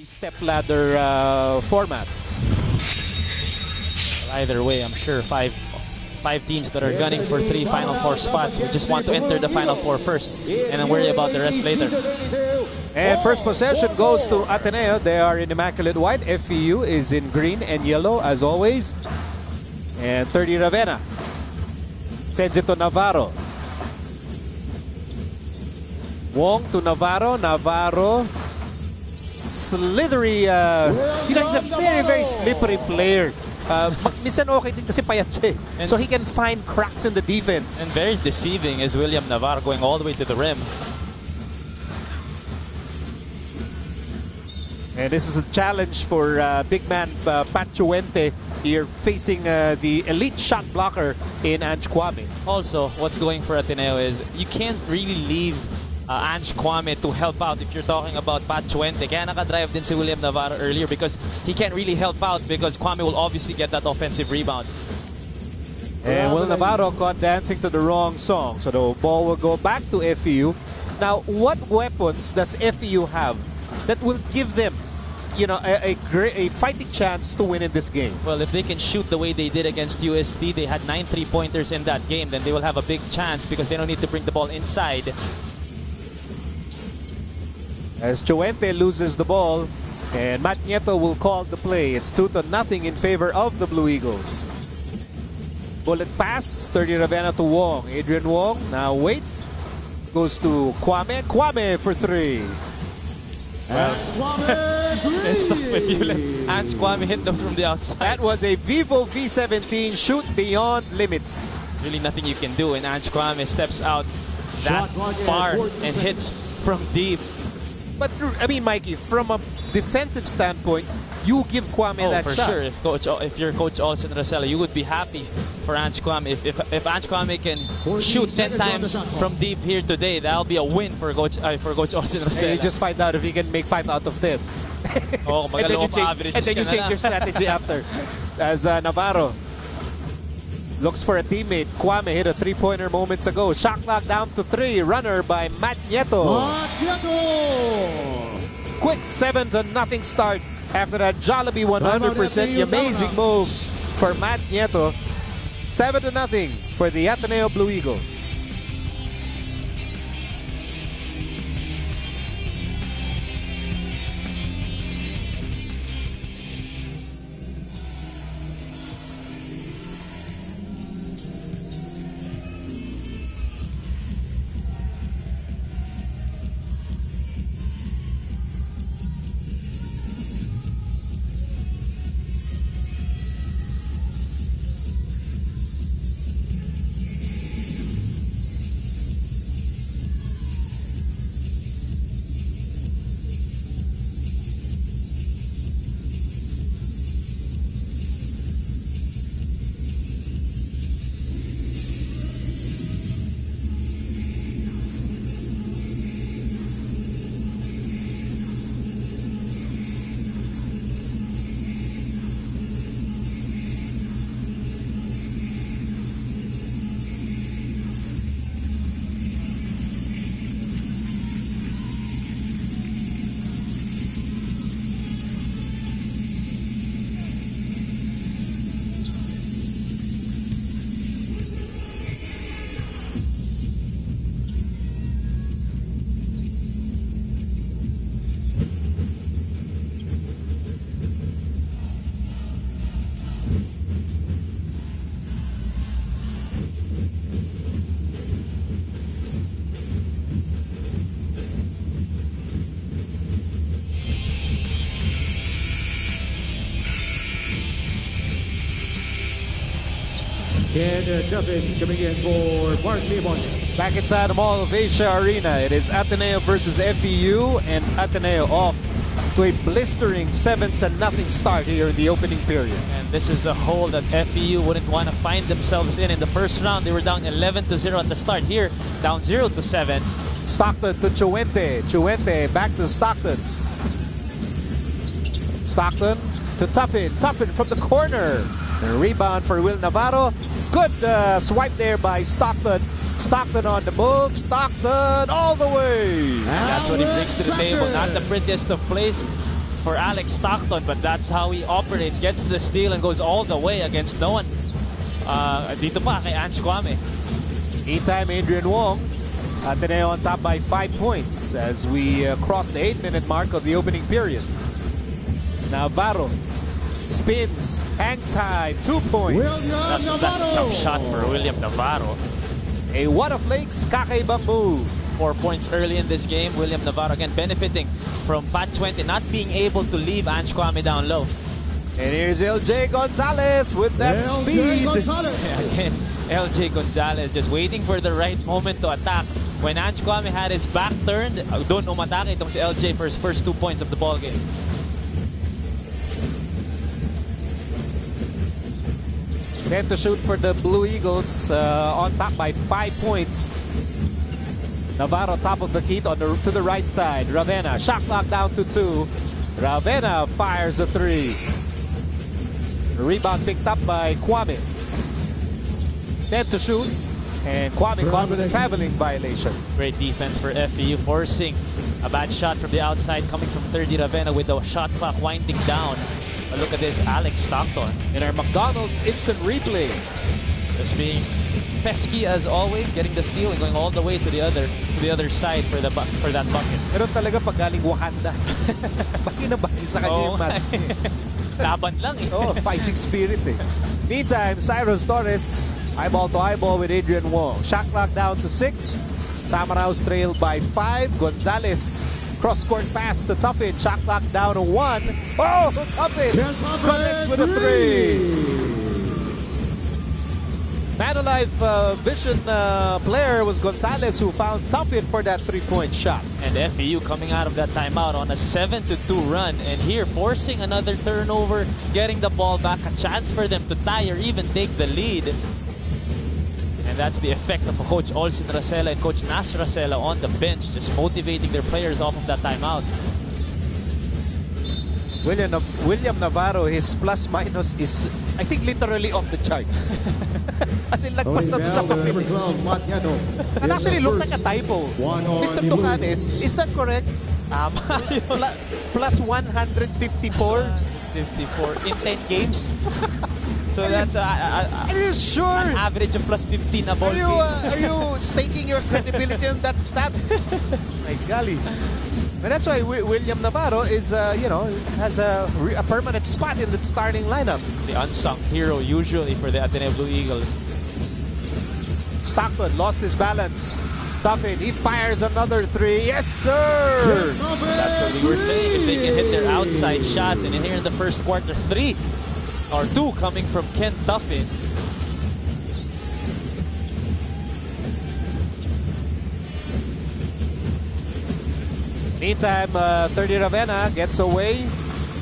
stepladder format. Well, either way, I'm sure five teams that are gunning for 3 Final Four spots. We just want to enter the Final Four first and then worry about the rest later. And first possession goes to Ateneo. They are in immaculate white. FEU is in green and yellow as always. And 30 Ravenna sends it to Navarro. Wong to Navarro. Navarro, slithery. He's a very slippery player. Minsan okay din kasi payat siya. So he can find cracks in the defense. And very deceiving is William Navarro going all the way to the rim. And this is a challenge for big man Pat Chuente here facing the elite shot blocker in Ange Kwame. Also, what's going for Ateneo is you can't really leave Ange Kwame to help out if you're talking about Pat Chuente. Kaya nakadrive din si William Navarro earlier because he can't really help out because Kwame will obviously get that offensive rebound. And Will Navarro caught dancing to the wrong song. So the ball will go back to FEU. Now, what weapons does FEU have that will give them, you know, a fighting chance to win in this game? Well, if they can shoot the way they did against UST, they had 9 3-pointers in that game, then they will have a big chance because they don't need to bring the ball inside. As Chuente loses the ball, and Matt Nieto will call the play. It's 2-0 in favor of the Blue Eagles. Bullet pass, 30 Ravenna to Wong. Adrian Wong now waits. Goes to Kwame. Kwame for 3. It's the if you let Ange Kwame hit those from the outside. That was a Vivo V17 shoot beyond limits. Really nothing you can do, and Ange Kwame steps out that far and hits from deep. But I mean, Mikey, from a defensive standpoint, you give Kwame that for shot. sure. If you're Coach Olsen Rosella, you would be happy for Ange Kwame. If Ange Kwame can shoot 10 times from deep here today, that'll be a win for Coach Olsen Rosella. And you just find out if he can make 5 out of 10. Oh, and then you change your strategy after. As Navarro looks for a teammate. Kwame hit a 3-pointer moments ago. Shot clock down to 3. Runner by Matt Nieto. Quick 7-0 start after that Jollibee 100%. Amazing move for Matt Nieto. 7-0 for the Ateneo Blue Eagles. And nothing coming in for Varsity Monday. Back inside the Mall of Asia Arena, it is Ateneo versus FEU, and Ateneo off to a blistering 7-0 start here in the opening period. And this is a hole that FEU wouldn't want to find themselves in. In the first round, they were down 11-0 at the start. Here, down 0-7. Stockton to Chuente. Chuente back to Stockton. Stockton to Tuffin. Tuffin from the corner. The rebound for Will Navarro. Good swipe there by Stockton. Stockton on the move. Stockton all the way. And that's what he brings to the table. Not the prettiest of plays for Alex Stockton, but that's how he operates. Gets the steal and goes all the way against no one. Dito pa kay Ange Kwame. Meantime, Adrian Wong, Ateneo on top by 5 points as we cross the 8-minute mark of the opening period. Navarro spins, hang time, 2 points. That's a tough shot for William Navarro. A what of Lakes kakaibang move. 4 points early in this game. William Navarro again benefiting from Pat 20 not being able to leave Ange Kwame down low. And here's LJ Gonzalez with that speed. Again, LJ Gonzalez just waiting for the right moment to attack. When Ange Kwame had his back turned, doon umatake itong si LJ for his first 2 points of the ball game. Then to shoot for the Blue Eagles on top by 5 points. Navarro top of the key to the right side. Ravenna, shot clock down to 2. Ravenna fires a 3. Rebound picked up by Kwame. Then to shoot. And Kwame caught with a traveling violation. Great defense for FEU, forcing a bad shot from the outside coming from 30 Ravenna with the shot clock winding down. But look at this, Alex Stockton. In our McDonald's instant replay. Just being pesky as always, getting the steal and going all the way to the other side for that bucket. Pero talaga pag galing Wakanda. Baki na baki sa kanya yung match. Laban lang eh. Oh, fighting spirit eh. Meantime, Cyrus Torres eyeball to eyeball with Adrian Wong. Shot clock down to 6. Tamaraos trailed by 5. Gonzalez cross-court pass to Tuffin. Shot clock down to 1. Oh, Tuffin connects with a 3. Man Alive Vision player was Gonzalez, who found Tuffin for that 3-point shot. And FEU coming out of that timeout on a 7-2 run, and here forcing another turnover, getting the ball back, a chance for them to tie or even take the lead. And that's the effect of Coach Olsen Racela and Coach Nas Racela on the bench, just motivating their players off of that timeout. William Navarro, his plus-minus is, I think, literally off the charts. Kasi lagpas na to sa papel. And actually looks like a typo. Mr. Tucanes, is that correct? Plus 154? 54 in 10 games. So that's are you sure? An average of plus 15 a ball game. Are you staking your credibility on that stat? My golly. But that's why William Navarro is, has a permanent spot in the starting lineup. The unsung hero usually for the Ateneo Blue Eagles. Stockton lost his balance. Tuffin, he fires another 3. Yes, sir! That's what we were saying. If they can hit their outside shots, and here in the first quarter, 3 or 2 coming from Ken Tuffin. Meantime, 30 Ravenna gets away.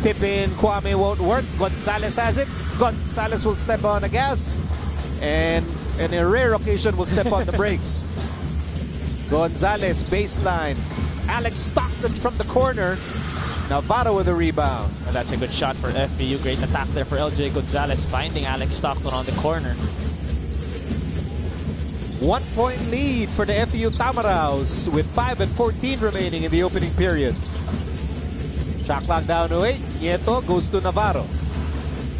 Tip in, Kwame won't work. Gonzalez has it. Gonzalez will step on the gas. And in a rare occasion will step on the brakes. Gonzalez baseline. Alex Stockton from the corner. Navarro with a rebound. And that's a good shot for FEU. Great attack there for LJ Gonzalez, finding Alex Stockton on the corner. 1 point lead for the FEU Tamaraos with 5:14 remaining in the opening period. Shot clock down to 8. Nieto goes to Navarro.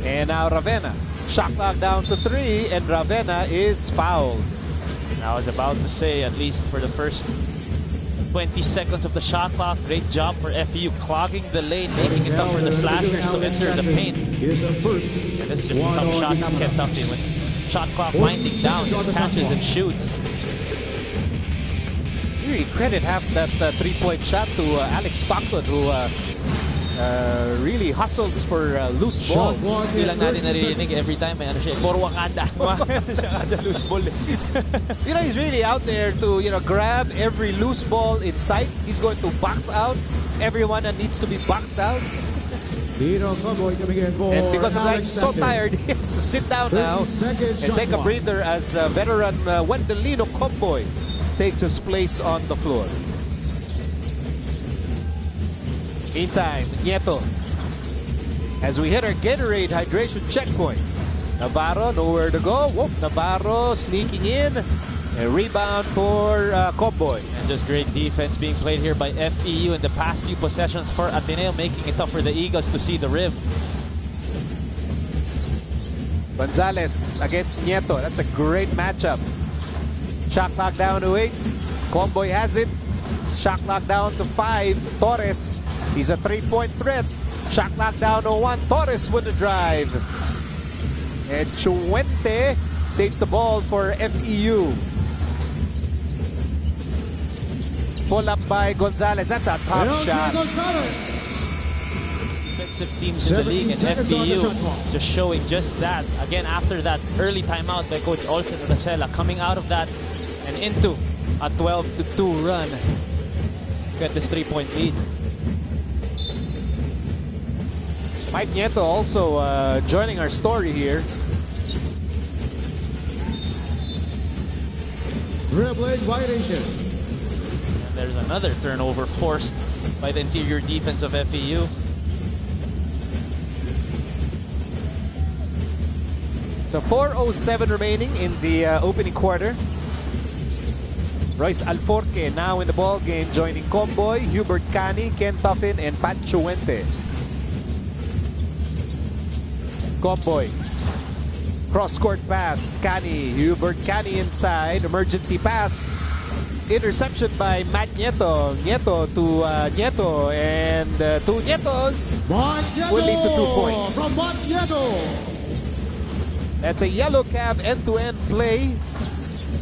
And now Ravenna. Shot clock down to 3, and Ravenna is fouled. I was about to say, at least for the first 20 seconds of the shot clock, great job for FEU clogging the lane, making it tough for the slashers to enter the paint. And this is just a tough shot from Ken Tuffin. When shot clock winding down, just catches and shoots. You really credit half that 3-point shot to Alex Stockton, who really hustles for loose balls. Hindi lang natin naririnig every time may for Wakanda. Loose ball. You know, he's really out there to, grab every loose ball in sight. He's going to box out everyone that needs to be boxed out. And because of that, he's so tired, he has to sit down now and take a breather as veteran Wendelino Comboy takes his place on the floor. Meantime, Nieto, as we hit our Gatorade hydration checkpoint. Navarro, nowhere to go. Whoop, Navarro sneaking in. A rebound for Comboy. And just great defense being played here by FEU in the past few possessions for Ateneo, making it tough for the Eagles to see the rib. Gonzalez against Nieto. That's a great matchup. Shot clock down to 8. Comboy has it. Shot clock down to 5. Torres, he's a 3-point threat. Shot clock down to 1. Torres with the drive. And Chuente saves the ball for FEU. Pull up by Gonzalez. That's a tough shot. Defensive teams in the league, and FEU just showing just that. Again, after that early timeout by Coach Olsen Rosella, coming out of that and into a 12-2 run. Get this 3-point lead. Mike Nieto also joining our story here. Dribbling violation. And there's another turnover forced by the interior defense of FEU. So 4:07 remaining in the opening quarter. Royce Alforque now in the ball game, joining Comboy, Hubert Cani, Ken Tuffin, and Pat Chuente. Comboy, cross-court pass, Cani, Hubert Cani inside, emergency pass, interception by Matt Nieto. Nieto to Nieto, and two Nietos will lead to 2 points. From Matt Nieto. That's a yellow cab end-to-end play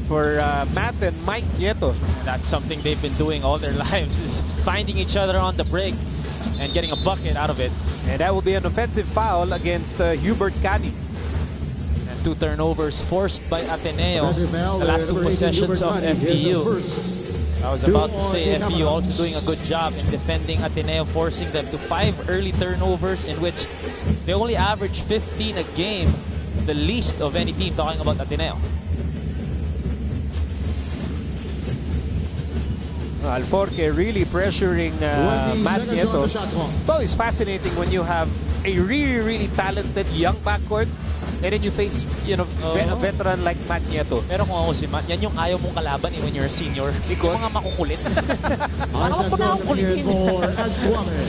for Matt and Mike Nieto. That's something they've been doing all their lives, is finding each other on the break and getting a bucket out of it. And that will be an offensive foul against Hubert Cani. And 2 turnovers forced by Ateneo. Offensive foul, The last 2 number 18, possessions of Hubert Cani. He has the FEU. first. I was about to 2 say more FEU also timeouts. doing a good job in defending Ateneo, forcing them to 5 early turnovers in which they only average 15 a game, the least of any team, talking about Ateneo. Alforque really pressuring 20 Matt seconds on Nieto. the shot clock. It's always fascinating when you have a really talented young backcourt and then you face, you know, a veteran like Matt Nieto. Pero kung ako si Matt, yan yung ayaw mong kalaban when you're a senior. Because? Yung mga makukulit. Isaac coming in for Ange Kwame.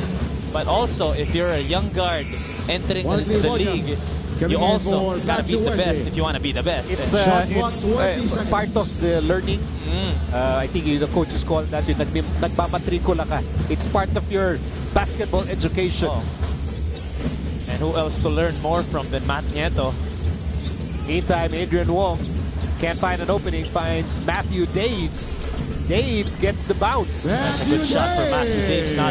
But also, if you're a young guard entering One the clean league, coming you in also for gotta be the Matt best Chuente. if you want to be the best. It's Shot clock, 20 seconds. part of the learning. I think the coaches call that yung nagmamatrikula ka. It's part of your basketball education. Oh. And who else to learn more from than Matt Nieto? Meantime, Adrian Wong can't find an opening, finds Matthew Daves. Daves gets the bounce. That's a good shot for Matthew Daves, not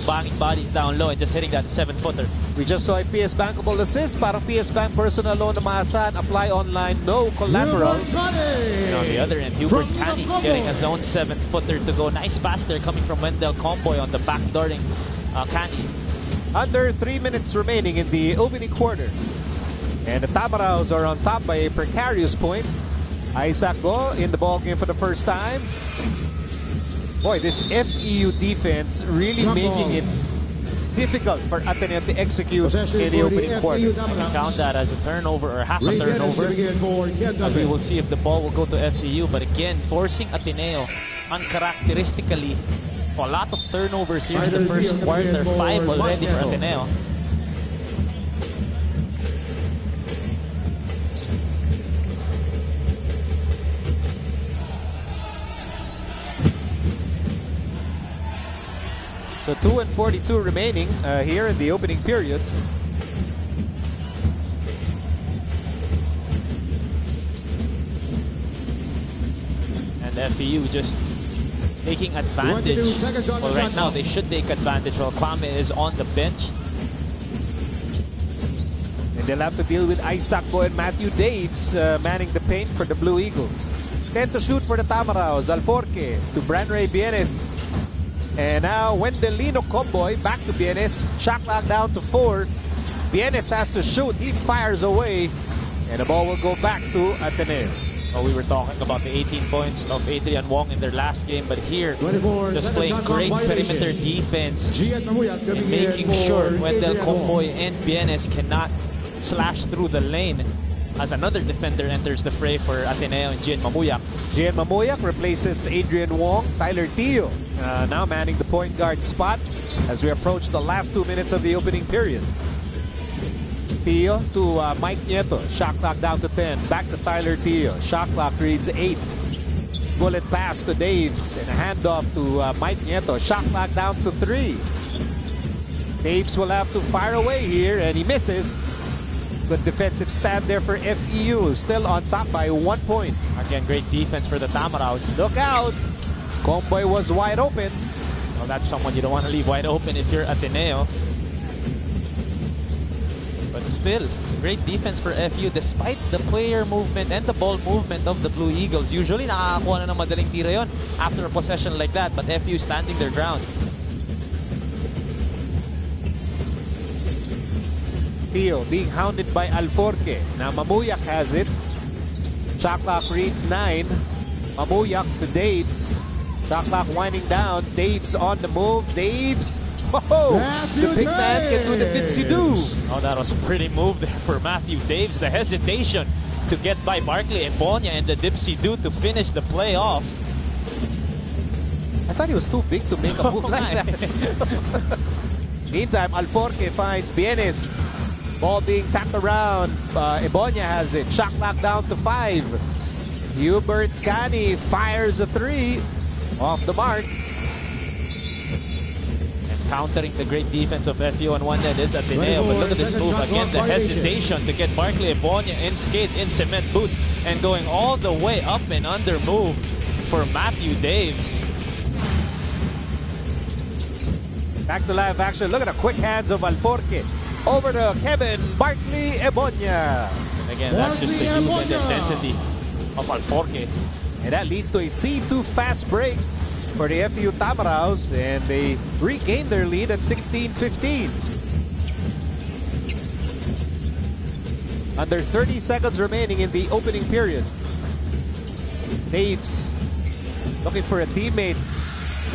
banging bodies down low and just hitting that 7-footer. We just saw a PS Bankable assist. Parang PS Bank personal loan na maasahan. Apply online, no collateral. Hubert Cani. And on the other end, Hubert From the Cani Comboy. getting his own 7-footer to go. Nice pass there coming from Wendell Comboy on the backdooring Cani. Under 3 minutes remaining in the opening quarter. And the Tamaraos are on top by a precarious point. Isaac Go in the ballgame for the first time. Boy, this FEU defense really Jump making ball. it difficult for Ateneo to execute Possession in the for opening FEU quarter. Tamaraos. Count that as a turnover or half a Ray Dennis turnover. coming in for Ken As we Tuffin. will see if the ball will go to FEU. But again, forcing Ateneo uncharacteristically. A lot of turnovers here in the first quarter. 5 already for Ateneo. So 2:42 remaining here in the opening period. And FEU just taking advantage. 22 seconds on the Well, right shot now clock. they should take advantage while Kwame is on the bench. And they'll have to deal with Isaac Go and Matthew Daves manning the paint for the Blue Eagles. 10 to shoot for the Tamaraos. Alforque to Branray Bienes. And now Wendelino Comboy back to Bienes. Shot clock down to 4. Bienes has to shoot. He fires away. And the ball will go back to Ateneo. Oh, we were talking about the 18 points of Adrian Wong in their last game, but here 24 displaying seconds on great violation. perimeter defense Gian Mamuyat coming and in making for sure Wendell Adrian Comboy Wong. and Bienes cannot slash through the lane as another defender enters the fray for Ateneo and Gian Mamuyak. Gian Mamuyak replaces Adrian Wong. Tyler Teo now manning the point guard spot as we approach the last 2 minutes of the opening period. Teo to Mike Nieto. Shot clock down to 10. Back to Tyler Teo. Shot clock reads 8. Bullet pass to Daves and a handoff to Mike Nieto. Shot clock down to 3. Daves will have to fire away here and he misses. Good defensive stand there for FEU. Still on top by 1 point. Again, great defense for the Tamaraws. Look out! Comboy was wide open. Well, that's someone you don't want to leave wide open if you're Ateneo. But still, great defense for FEU despite the player movement and the ball movement of the Blue Eagles. Usually, nakakakuha na ng madaling tira yon after a possession like that. But FEU standing their ground. Teo being hounded by Alforque. Now Mamuyak has it. Shot clock reads 9. Mamuyak to Daves. Shot clock winding down. Daves on the move. Daves. Oh, the big man can do the dipsy-do. Oh, that was a pretty move there for Matthew Daves. The hesitation to get by Barkley Ebonia and the dipsy-do to finish the play off. I thought he was too big to make a move like that. Meantime, Alforque finds Bienes. Ball being tapped around. Ebonia has it. Shot clock down to 5. Hubert Cani fires a 3. Off the mark. And countering the great defense of FEU on one end is Ateneo. But look at this move. Again, the hesitation to get Barkley Ebonia in skates, in cement boots, and going all the way up and under move for Matthew Daves. Back to live action. Look at the quick hands of Alforque. Over to Kevin Barkley Ebonia. Again, that's just the youth and intensity of Alforque. And that leads to a C2 fast break for the FEU Tamaraws. And they regain their lead at 16-15. Under 30 seconds remaining in the opening period. Daves looking for a teammate.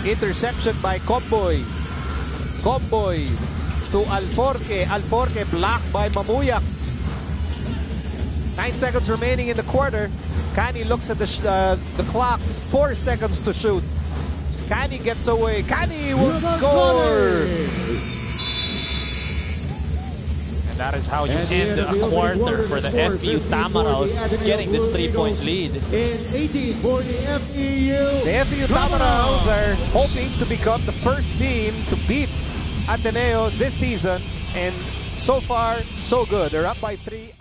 Interception by Comboy. Comboy to Alforque. Alforque blocked by Mamuyak. 9 seconds remaining in the quarter. Cani looks at the clock. 4 seconds to shoot. Cani gets away. Cani will score. And that is how you end a quarter for the FEU Tamaraws, getting this 3-point lead. The FEU Tamaraws are hoping to become the first team to beat Ateneo this season, and so far, so good. They're up by 3.